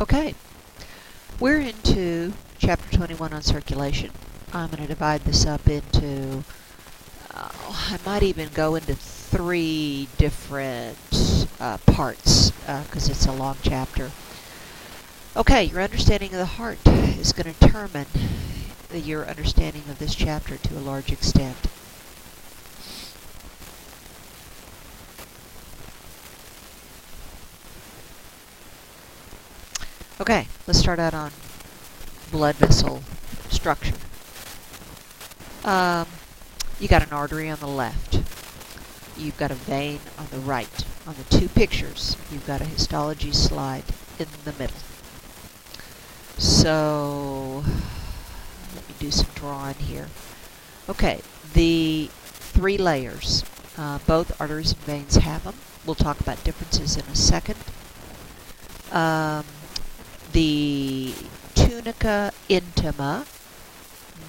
Okay, we're into chapter 21 on circulation. I'm going to divide this up into, I might even go into 3 different parts because it's a long chapter. Okay, your understanding of the heart is going to determine your understanding of this chapter to a large extent. Okay, let's start out on blood vessel structure. You got an artery on the left. You've got a vein on the right. On the 2 pictures, you've got a histology slide in the middle. So, let me do some drawing here. Okay, the 3 layers. Both arteries and veins have them. We'll talk about differences in a second. The tunica intima.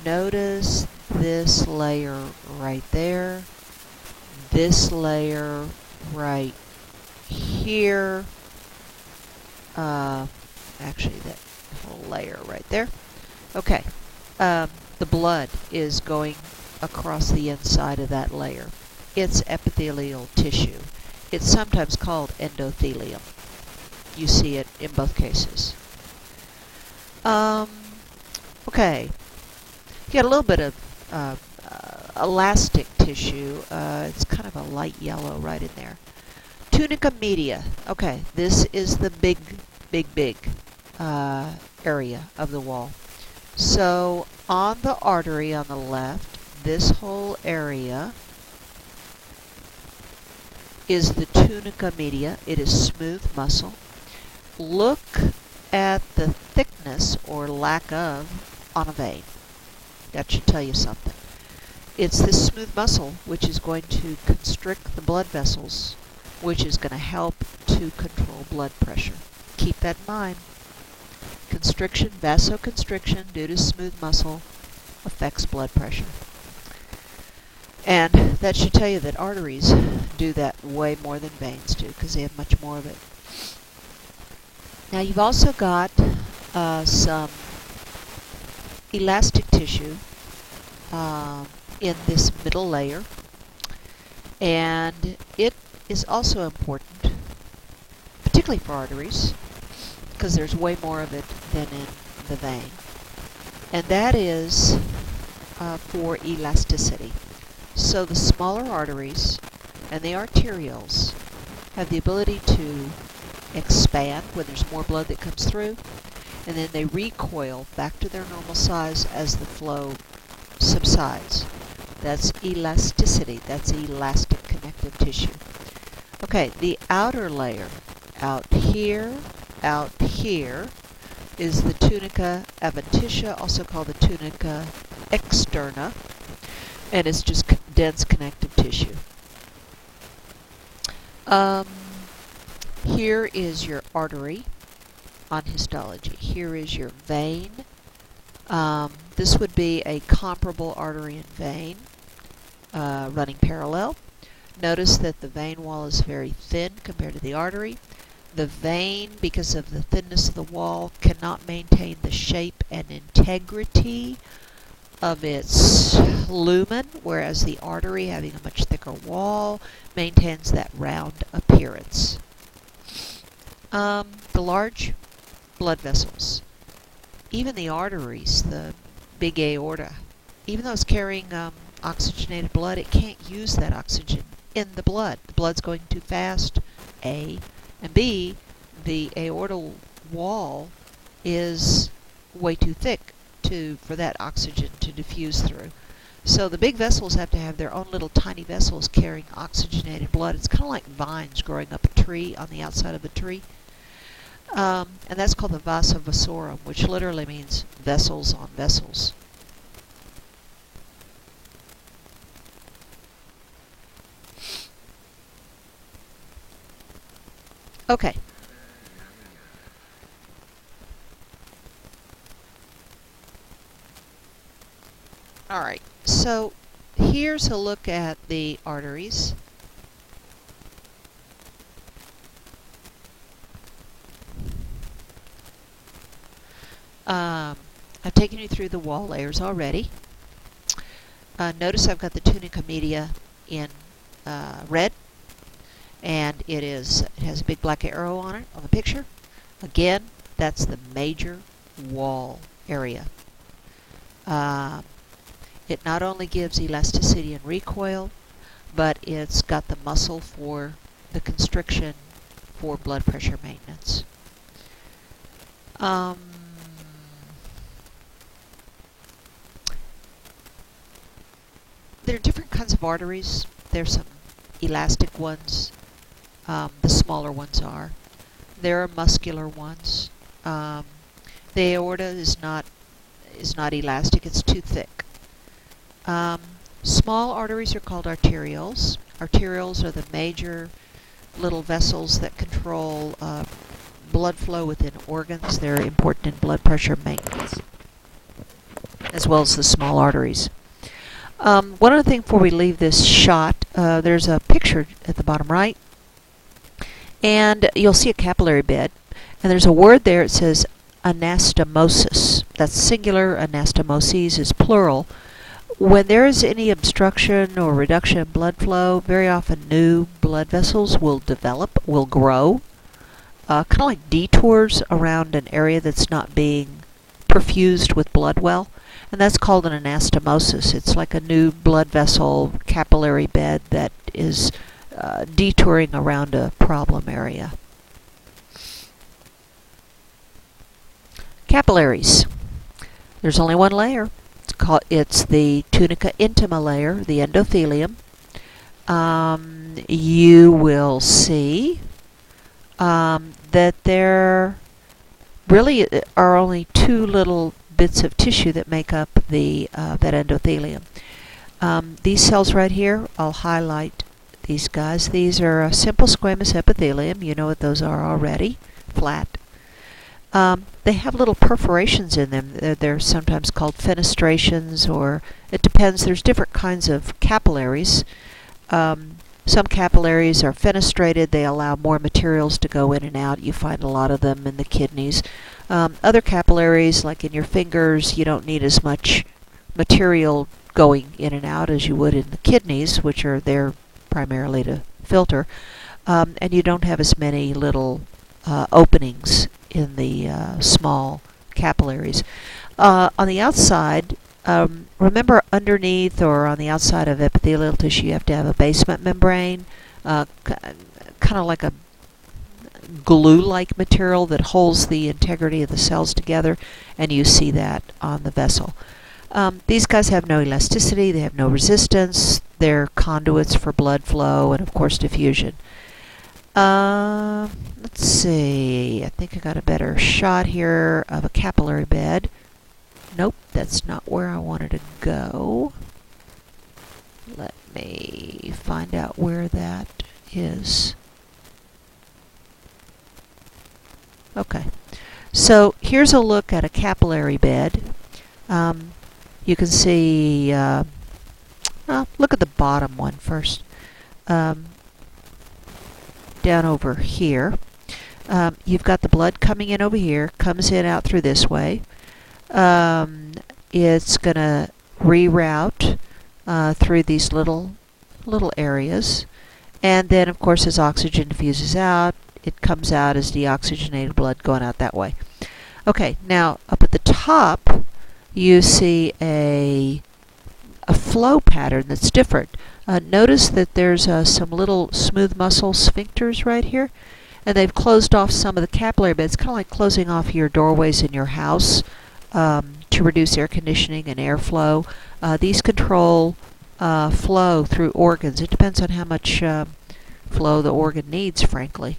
Notice this layer right there. This layer right here. Actually, that whole layer right there. Okay. The blood is going across the inside of that layer. It's epithelial tissue. It's sometimes called endothelium. You see it in both cases. Okay. You got a little bit of elastic tissue. It's kind of a light yellow right in there. Tunica media. Okay, this is the big area of the wall. So on the artery on the left, this whole area is the tunica media. It is smooth muscle. Look at the thickness or lack of on a vein. That should tell you something. It's this smooth muscle which is going to constrict the blood vessels, which is going to help to control blood pressure. Keep that in mind. Constriction, vasoconstriction due to smooth muscle affects blood pressure. And that should tell you that arteries do that way more than veins do because they have much more of it. Now you've also got some elastic tissue in this middle layer, and it is also important, particularly for arteries, because there's way more of it than in the vein, and that is for elasticity. So the smaller arteries and the arterioles have the ability to expand when there's more blood that comes through, and then they recoil back to their normal size as the flow subsides. That's elasticity. That's elastic connective tissue. Okay, the outer layer, out here, is the tunica adventitia, also called the tunica externa, and it's just dense connective tissue. Here is your artery on histology. Here is your vein. This would be a comparable artery and vein running parallel. Notice that the vein wall is very thin compared to the artery. The vein, because of the thinness of the wall, cannot maintain the shape and integrity of its lumen, whereas the artery, having a much thicker wall, maintains that round appearance. The large blood vessels, even the arteries, the big aorta, even though it's carrying oxygenated blood, it can't use that oxygen in the blood. The blood's going too fast, A, and B, the aortal wall is way too thick for that oxygen to diffuse through. So the big vessels have to have their own little tiny vessels carrying oxygenated blood. It's kind of like vines growing up a tree on the outside of a tree. And that's called the vasa vasorum, which literally means vessels on vessels. Okay. All right. So here's a look at the arteries. I've taken you through the wall layers already. Notice I've got the tunica media in red, and it has a big black arrow on it on the picture. Again, that's the major wall area. It not only gives elasticity and recoil, but it's got the muscle for the constriction for blood pressure maintenance. There are different kinds of arteries. There's some elastic ones. The smaller ones are. There are muscular ones. The aorta is not elastic. It's too thick. Small arteries are called arterioles. Arterioles are the major little vessels that control blood flow within organs. They're important in blood pressure maintenance, as well as the small arteries. One other thing before we leave this shot, there's a picture at the bottom right, and you'll see a capillary bed, and there's a word there. It says anastomosis. That's singular. Anastomoses is plural. When there is any obstruction or reduction in blood flow, very often new blood vessels will develop, will grow, kind of like detours around an area that's not being perfused with blood well, and that's called an anastomosis. It's like a new blood vessel capillary bed that is detouring around a problem area. Capillaries. There's only one layer. It's the tunica intima layer, the endothelium. You will see that there really are only two little bits of tissue that make up that endothelium. These cells right here, I'll highlight these guys. These are a simple squamous epithelium. You know what those are already, flat. They have little perforations in them. They're sometimes called fenestrations, or it depends. There's different kinds of capillaries. Some capillaries are fenestrated. They allow more materials to go in and out. You find a lot of them in the kidneys. Other capillaries, like in your fingers, you don't need as much material going in and out as you would in the kidneys, which are there primarily to filter. And you don't have as many little openings in the small capillaries. On the outside, remember underneath or on the outside of epithelial tissue, you have to have a basement membrane, kind of like a glue-like material that holds the integrity of the cells together, and you see that on the vessel. These guys have no elasticity, they have no resistance, they're conduits for blood flow and, of course, diffusion. Let's see, I think I got a better shot here of a capillary bed. Nope, that's not where I wanted to go. Let me find out where that is. Okay, so here's a look at a capillary bed. You can see, look at the bottom one first. Down over here. You've got the blood coming in over here, comes in out through this way. It's going to reroute through these little areas. And then, of course, as oxygen diffuses out, it comes out as deoxygenated blood going out that way. Okay, now up at the top, you see a flow pattern that's different. Notice that there's some little smooth muscle sphincters right here, and they've closed off some of the capillary beds, kind of like closing off your doorways in your house to reduce air conditioning and airflow. These control flow through organs. It depends on how much flow the organ needs, frankly.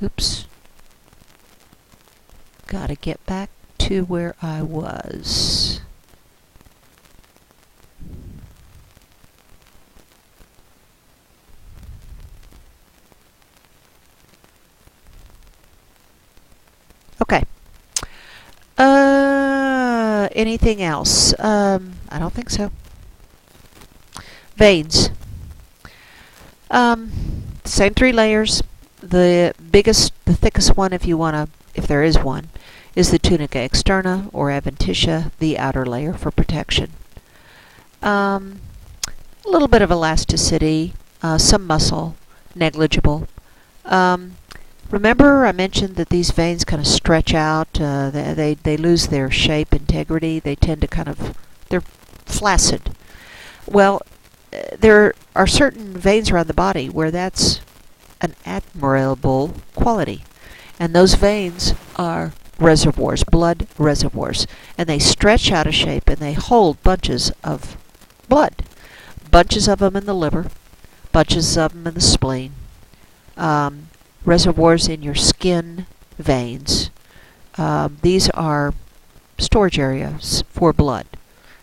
Oops. Gotta get back to where I was. Okay. Anything else? I don't think so. Veins. Same 3 layers. The thickest one, if there is one, is the tunica externa or adventitia, the outer layer for protection. A little bit of elasticity, some muscle, negligible. Remember I mentioned that these veins kind of stretch out, they lose their shape, integrity, they tend to they're flaccid. Well, there are certain veins around the body where that's an admirable quality. And those veins are reservoirs, blood reservoirs. And they stretch out of shape and they hold bunches of blood. Bunches of them in the liver, bunches of them in the spleen, reservoirs in your skin veins. These are storage areas for blood.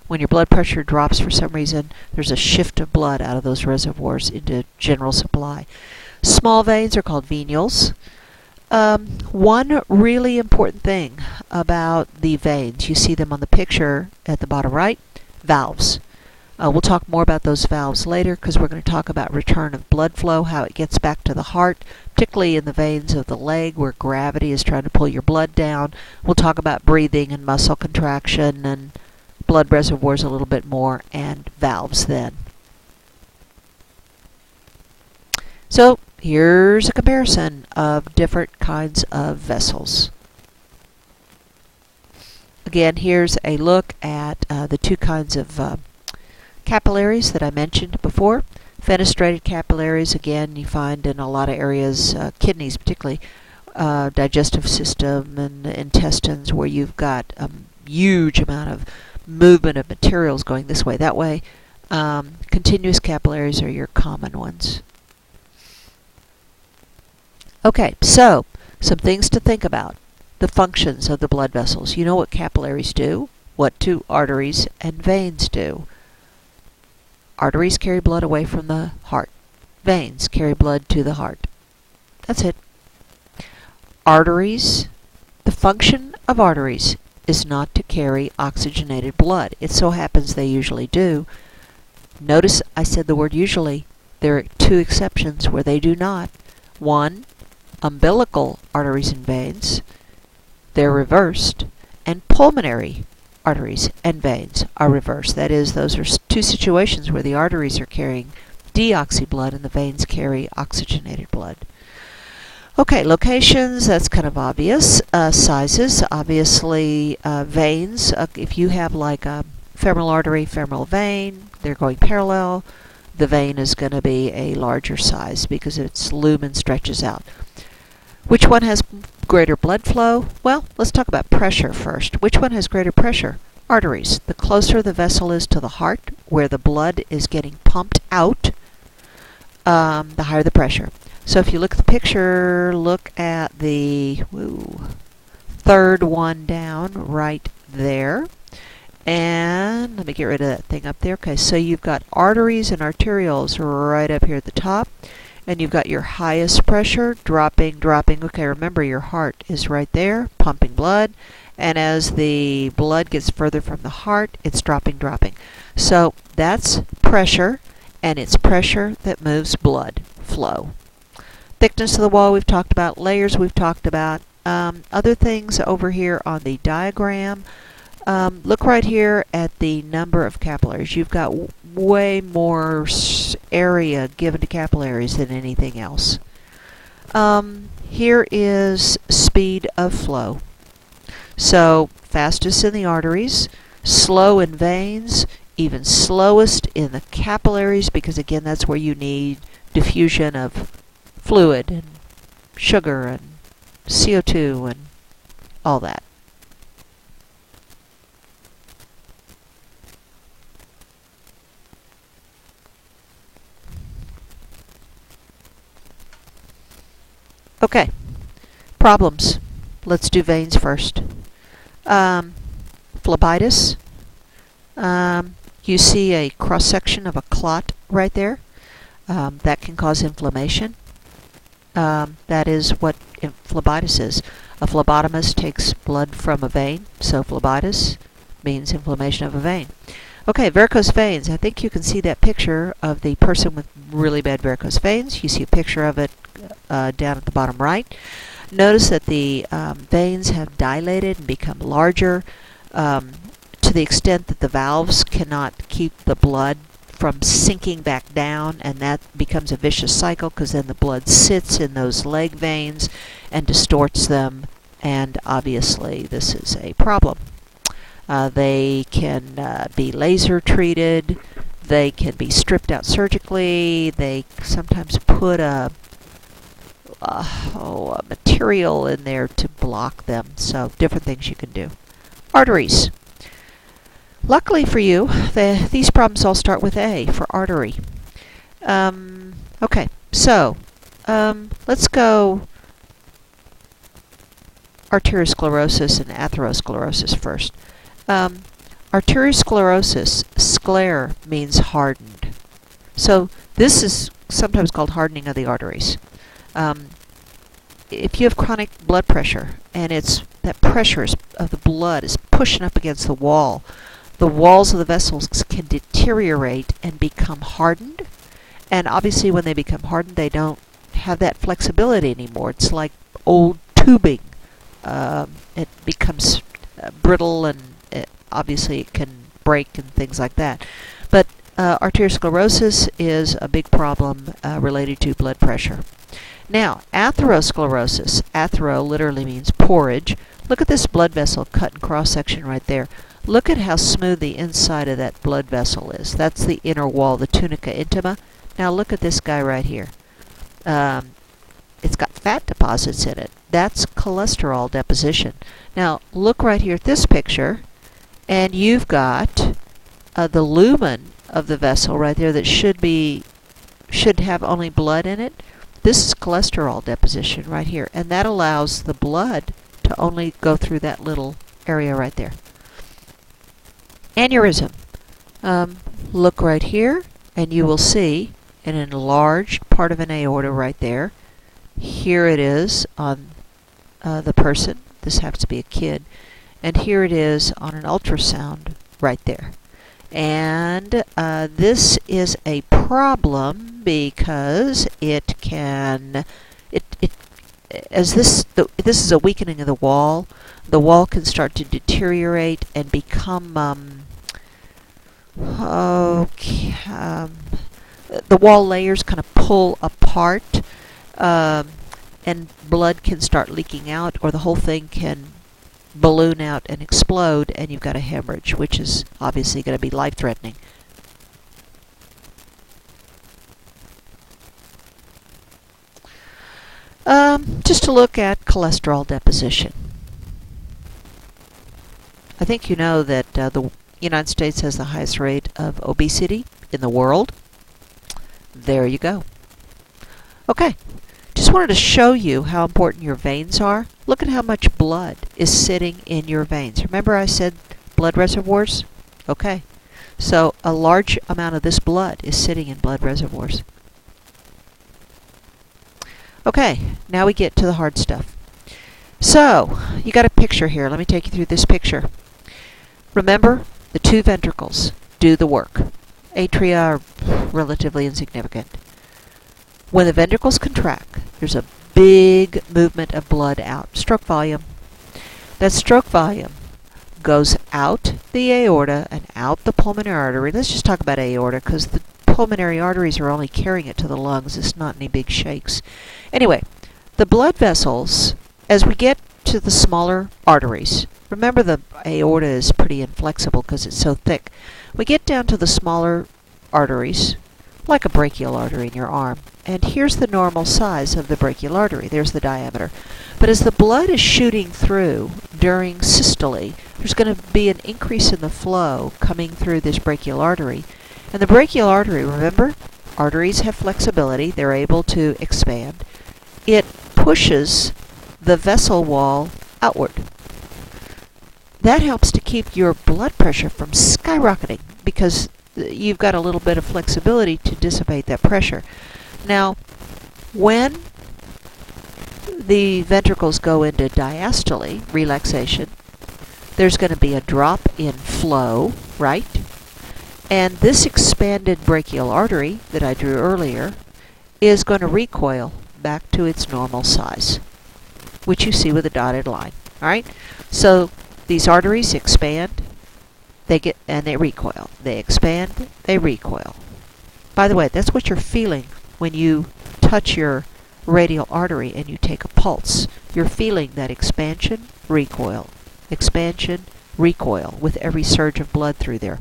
When your blood pressure drops for some reason, there's a shift of blood out of those reservoirs into general supply. Small veins are called venules. One really important thing about the veins, you see them on the picture at the bottom right, valves. We'll talk more about those valves later because we're going to talk about return of blood flow, how it gets back to the heart, particularly in the veins of the leg where gravity is trying to pull your blood down. We'll talk about breathing and muscle contraction and blood reservoirs a little bit more, and valves then. So here's a comparison of different kinds of vessels. Again, here's a look at the 2 kinds of capillaries that I mentioned before. Fenestrated capillaries, again, you find in a lot of areas, kidneys particularly, digestive system and intestines, where you've got a huge amount of movement of materials going this way, that way. Continuous capillaries are your common ones. Okay, so some things to think about. The functions of the blood vessels. You know what capillaries do, what do arteries and veins do. Arteries carry blood away from the heart. Veins carry blood to the heart. That's it. Arteries, the function of arteries is not to carry oxygenated blood. It so happens they usually do. Notice I said the word usually. There are 2 exceptions where they do not. One, umbilical arteries and veins, they're reversed, and pulmonary arteries and veins are reversed. That is, those are 2 situations where the arteries are carrying deoxy blood and the veins carry oxygenated blood. Okay, locations, that's kind of obvious. Sizes, obviously veins. If you have like a femoral artery, femoral vein, they're going parallel. The vein is going to be a larger size because its lumen stretches out. Which one has greater blood flow? Well, let's talk about pressure first. Which one has greater pressure? Arteries. The closer the vessel is to the heart, where the blood is getting pumped out, the higher the pressure. So if you look at the picture, look at the 3rd one down right there. And let me get rid of that thing up there. Okay, so you've got arteries and arterioles right up here at the top. And you've got your highest pressure dropping. Okay, remember your heart is right there, pumping blood. And as the blood gets further from the heart, it's dropping. So that's pressure, and it's pressure that moves blood flow. Thickness of the wall we've talked about. Layers we've talked about. Other things over here on the diagram. Look right here at the number of capillaries. You've got way more area given to capillaries than anything else. Here is speed of flow. So fastest in the arteries, slow in veins, even slowest in the capillaries, because again that's where you need diffusion of fluid and sugar and CO2 and all that. Okay, problems. Let's do veins first. Phlebitis. You see a cross-section of a clot right there. That can cause inflammation. That is what phlebitis is. A phlebotomist takes blood from a vein, so phlebitis means inflammation of a vein. Okay, varicose veins. I think you can see that picture of the person with really bad varicose veins. You see a picture of it down at the bottom right. Notice that the veins have dilated and become larger to the extent that the valves cannot keep the blood from sinking back down, and that becomes a vicious cycle because then the blood sits in those leg veins and distorts them, and obviously this is a problem. They can be laser treated, they can be stripped out surgically, they sometimes put a material in there to block them, so different things you can do. Arteries. Luckily for you, these problems all start with A for artery. Okay, so let's go arteriosclerosis and atherosclerosis first. Arteriosclerosis, sclere means hardened. So this is sometimes called hardening of the arteries. If you have chronic blood pressure and that pressure of the blood is pushing up against the wall, the walls of the vessels can deteriorate and become hardened. And obviously when they become hardened, they don't have that flexibility anymore. It's like old tubing. It becomes brittle, and obviously it can break and things like that. But arteriosclerosis is a big problem related to blood pressure. Now, atherosclerosis. Athero literally means porridge. Look at this blood vessel cut in cross-section right there. Look at how smooth the inside of that blood vessel is. That's the inner wall, the tunica intima. Now look at this guy right here. It's got fat deposits in it. That's cholesterol deposition. Now look right here at this picture, and you've got the lumen of the vessel right there that should have only blood in it. This is cholesterol deposition right here, and that allows the blood to only go through that little area right there. Aneurysm. Look right here, and you will see an enlarged part of an aorta right there. Here it is on the person. This happens to be a kid. And here it is on an ultrasound right there. And this is a problem because this is a weakening of the wall. The wall can start to deteriorate and become the wall layers kind of pull apart, and blood can start leaking out, or the whole thing can balloon out and explode, and you've got a hemorrhage, which is obviously going to be life-threatening. Just to look at cholesterol deposition. I think you know that the United States has the highest rate of obesity in the world. There you go. Okay, just wanted to show you how important your veins are. Look at how much blood is sitting in your veins. Remember I said blood reservoirs? Okay, so a large amount of this blood is sitting in blood reservoirs. Okay, now we get to the hard stuff. So, you got a picture here. Let me take you through this picture. Remember, the two ventricles do the work. Atria are relatively insignificant. When the ventricles contract, there's a big movement of blood out. Stroke volume. That stroke volume goes out the aorta and out the pulmonary artery. Let's just talk about aorta because the pulmonary arteries are only carrying it to the lungs. It's not any big shakes. Anyway, the blood vessels, as we get to the smaller arteries, remember the aorta is pretty inflexible because it's so thick. We get down to the smaller arteries, like a brachial artery in your arm. And here's the normal size of the brachial artery. There's the diameter. But as the blood is shooting through during systole, there's going to be an increase in the flow coming through this brachial artery. And the brachial artery, remember, arteries have flexibility. They're able to expand. It pushes the vessel wall outward. That helps to keep your blood pressure from skyrocketing because you've got a little bit of flexibility to dissipate that pressure. Now, when the ventricles go into diastole, relaxation, there's going to be a drop in flow, right? And this expanded brachial artery that I drew earlier is going to recoil back to its normal size, which you see with a dotted line. All right? So these arteries expand, and they recoil. They expand, they recoil. By the way, that's what you're feeling when you touch your radial artery and you take a pulse. You're feeling that expansion, recoil, with every surge of blood through there.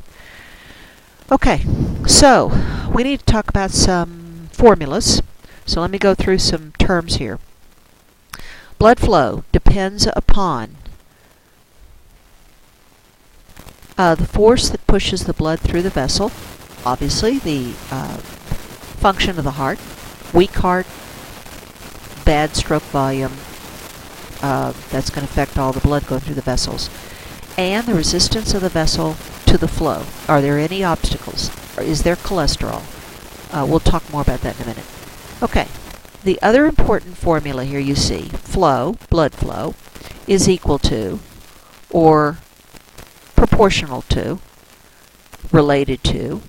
Okay, so we need to talk about some formulas. So let me go through some terms here. Blood flow depends upon the force that pushes the blood through the vessel, obviously the function of the heart, weak heart, bad stroke volume, that's going to affect all the blood going through the vessels, and the resistance of the vessel to the flow. Are there any obstacles? Or is there cholesterol? We'll talk more about that in a minute. Okay, the other important formula here you see, flow, blood flow, is equal to, or proportional to, related to,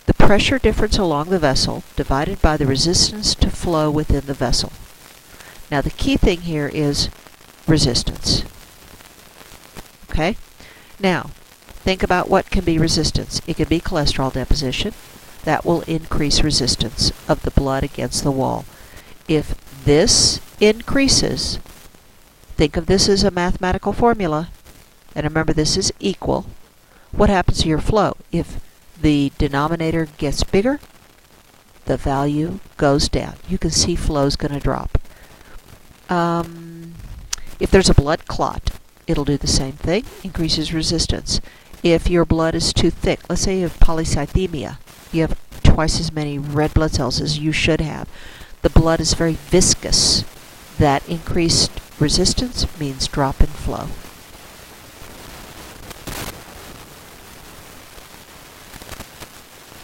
the pressure difference along the vessel divided by the resistance to flow within the vessel. Now the key thing here is resistance. Okay? Now, think about what can be resistance. It can be cholesterol deposition. That will increase resistance of the blood against the wall. If this increases, think of this as a mathematical formula, and remember this is equal. What happens to your flow? If the denominator gets bigger, the value goes down. You can see flow is going to drop. If there's a blood clot, it'll do the same thing, increases resistance. If your blood is too thick, let's say you have polycythemia, you have twice as many red blood cells as you should have. The blood is very viscous. That increased resistance means drop in flow.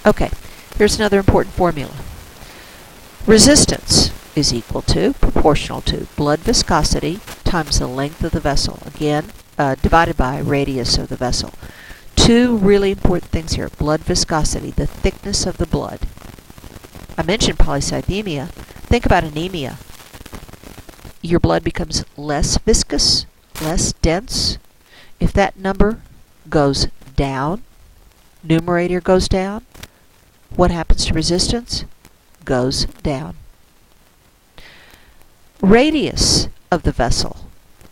Okay, here's another important formula. Resistance is equal to, proportional to, blood viscosity times the length of the vessel. Again, divided by radius of the vessel. Two really important things here. Blood viscosity, the thickness of the blood. I mentioned polycythemia. Think about anemia. Your blood becomes less viscous, less dense. If that number goes down, numerator goes down, what happens to resistance? Goes down. Radius of the vessel,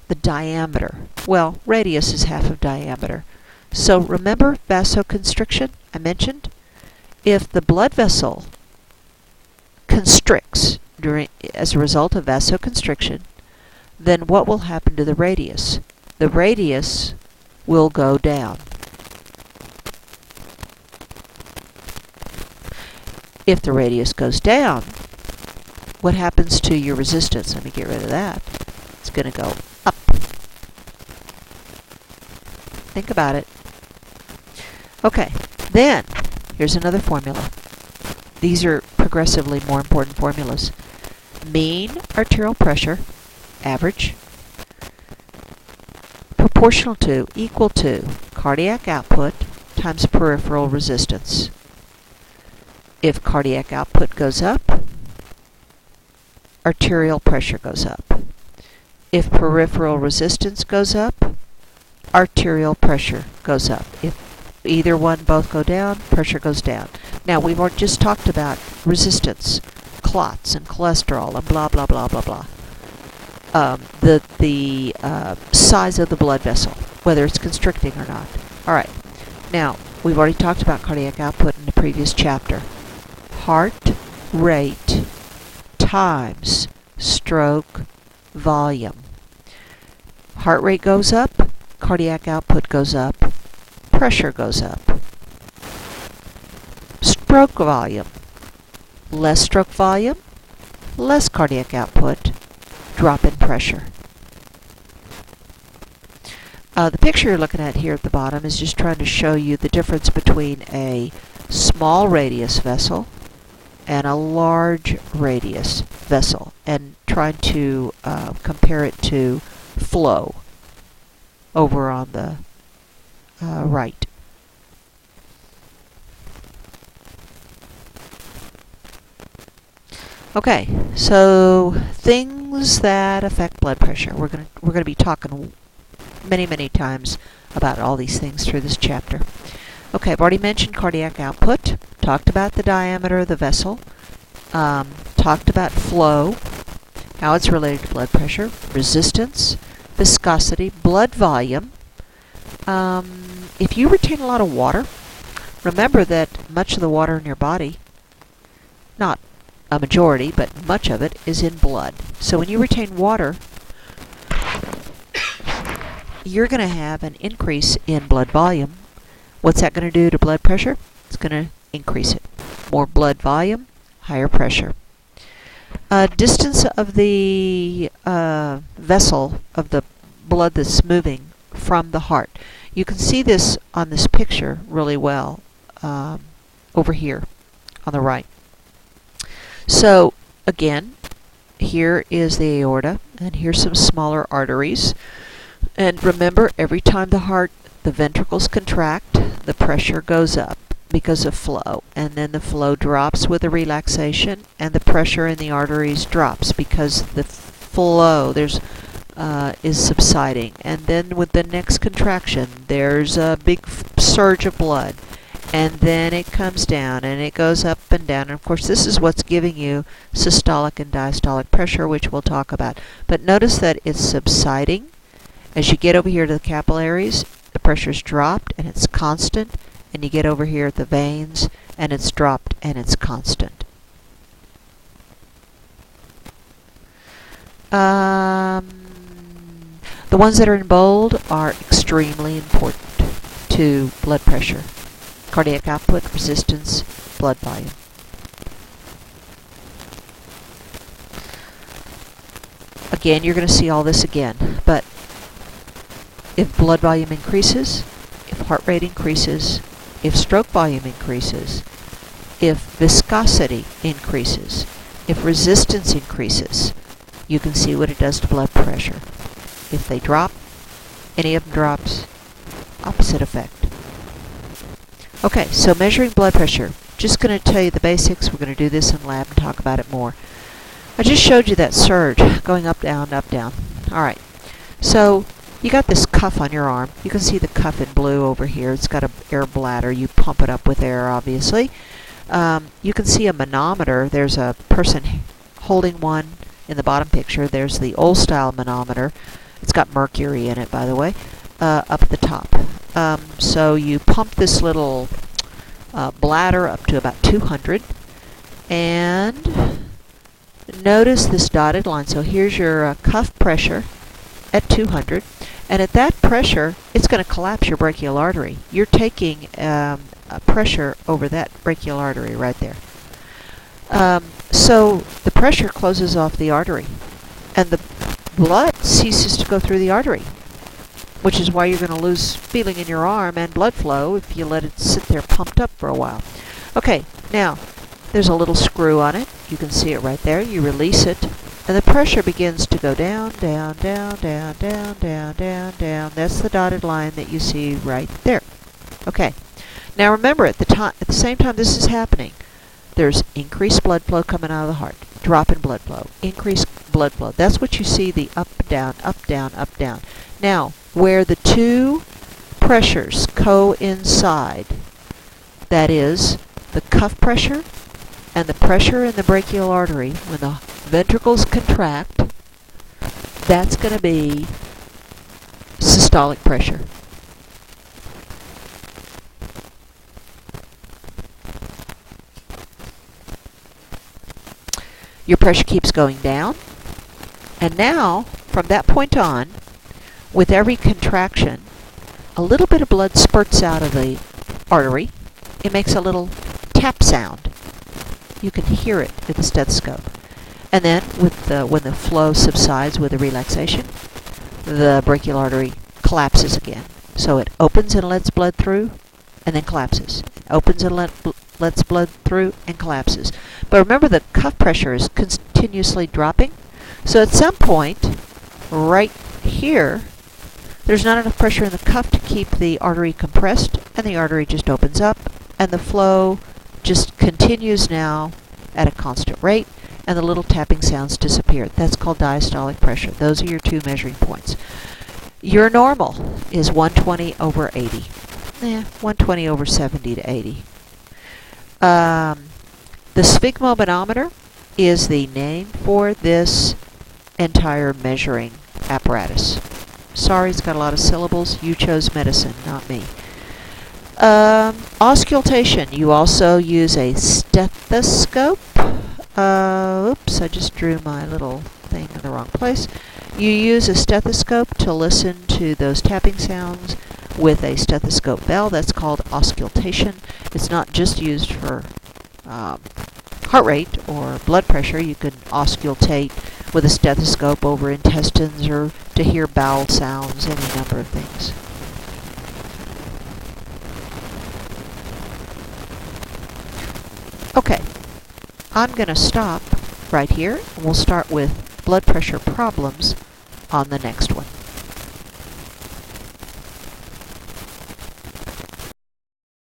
the diameter. Well, radius is half of diameter. So remember vasoconstriction I mentioned? If the blood vessel constricts as a result of vasoconstriction, then what will happen to the radius? The radius will go down. If the radius goes down, what happens to your resistance? Let me get rid of that. It's going to go up. Think about it. Okay, then here's another formula. These are progressively more important formulas. Mean arterial pressure, average, proportional to, equal to, cardiac output times peripheral resistance. If cardiac output goes up, arterial pressure goes up. If peripheral resistance goes up, arterial pressure goes up. If either one both go down, pressure goes down. Now, we've just talked about resistance, clots, and cholesterol, and blah, blah, blah, blah, blah. The size of the blood vessel, whether it's constricting or not. All right. Now, we've already talked about cardiac output in the previous chapter. Heart rate times stroke volume. Heart rate goes up, cardiac output goes up, pressure goes up. Stroke volume. Less stroke volume, less cardiac output, drop in pressure. The picture you're looking at here at the bottom is just trying to show you the difference between a small radius vessel and a large radius vessel, and trying to compare it to flow over on the right. Okay, so things that affect blood pressure. We're gonna be talking many times about all these things through this chapter. Okay, I've already mentioned cardiac output, talked about the diameter of the vessel, talked about flow, how it's related to blood pressure, resistance, viscosity, blood volume. If you retain a lot of water, remember that much of the water in your body, not a majority, but much of it, is in blood. So when you retain water, you're going to have an increase in blood volume. What's that going to do to blood pressure? It's going to increase it. More blood volume, higher pressure. Distance of the vessel of the blood that's moving from the heart. You can see this on this picture really well over here on the right. So again, here is the aorta, and here's some smaller arteries. And remember, every time the ventricles contract, the pressure goes up because of flow, and then the flow drops with the relaxation, and the pressure in the arteries drops because the flow is subsiding. And then with the next contraction, there's a big surge of blood, and then it comes down, and it goes up and down. And of course, this is what's giving you systolic and diastolic pressure, which we'll talk about. But notice that it's subsiding. As you get over here to the capillaries, the pressure's dropped and it's constant, and you get over here at the veins and it's dropped and it's constant. The ones that are in bold are extremely important to blood pressure. Cardiac output, resistance, blood volume. Again, you're going to see all this again, but if blood volume increases, if heart rate increases, if stroke volume increases, if viscosity increases, if resistance increases, you can see what it does to blood pressure. If they drop, any of them drops, opposite effect. Okay, so measuring blood pressure. Just going to tell you the basics. We're going to do this in lab and talk about it more. I just showed you that surge going up, down, up, down. All right, so you got this cuff on your arm. You can see the cuff in blue over here. It's got an air bladder. You pump it up with air, obviously. You can see a manometer. There's a person holding one in the bottom picture. There's the old-style manometer. It's got mercury in it, by the way, up at the top. So you pump this little bladder up to about 200. And notice this dotted line. So here's your cuff pressure at 200, and at that pressure, it's going to collapse your brachial artery. You're taking a pressure over that brachial artery right there. So the pressure closes off the artery, and the blood ceases to go through the artery, which is why you're going to lose feeling in your arm and blood flow if you let it sit there pumped up for a while. Okay, now, there's a little screw on it. You can see it right there. You release it, and the pressure begins to go down, down, down, down, down, down, down, down. That's the dotted line that you see right there. Okay. Now remember, at the same time this is happening, there's increased blood flow coming out of the heart. Drop in blood flow. Increased blood flow. That's what you see, the up, down, up, down, up, down. Now, where the two pressures coincide, that is, the cuff pressure and the pressure in the brachial artery, when the ventricles contract, that's going to be systolic pressure. Your pressure keeps going down, and now, from that point on, with every contraction, a little bit of blood spurts out of the artery. It makes a little tap sound. You can hear it with the stethoscope. And then, when the flow subsides with the relaxation, the brachial artery collapses again. So it opens and lets blood through, and then collapses. It opens and lets blood through, and collapses. But remember, the cuff pressure is continuously dropping. So at some point, right here, there's not enough pressure in the cuff to keep the artery compressed, and the artery just opens up, and the flow just continues now at a constant rate, and the little tapping sounds disappear. That's called diastolic pressure. Those are your two measuring points. Your normal is 120 over 80. 120 over 70 to 80. The sphygmomanometer is the name for this entire measuring apparatus. Sorry, it's got a lot of syllables. You chose medicine, not me. Auscultation. You also use a stethoscope. Oops, I just drew my little thing in the wrong place. You use a stethoscope to listen to those tapping sounds with a stethoscope bell. That's called auscultation. It's not just used for heart rate or blood pressure. You can auscultate with a stethoscope over intestines or to hear bowel sounds, any number of things. Okay, I'm going to stop right here, and we'll start with blood pressure problems on the next one.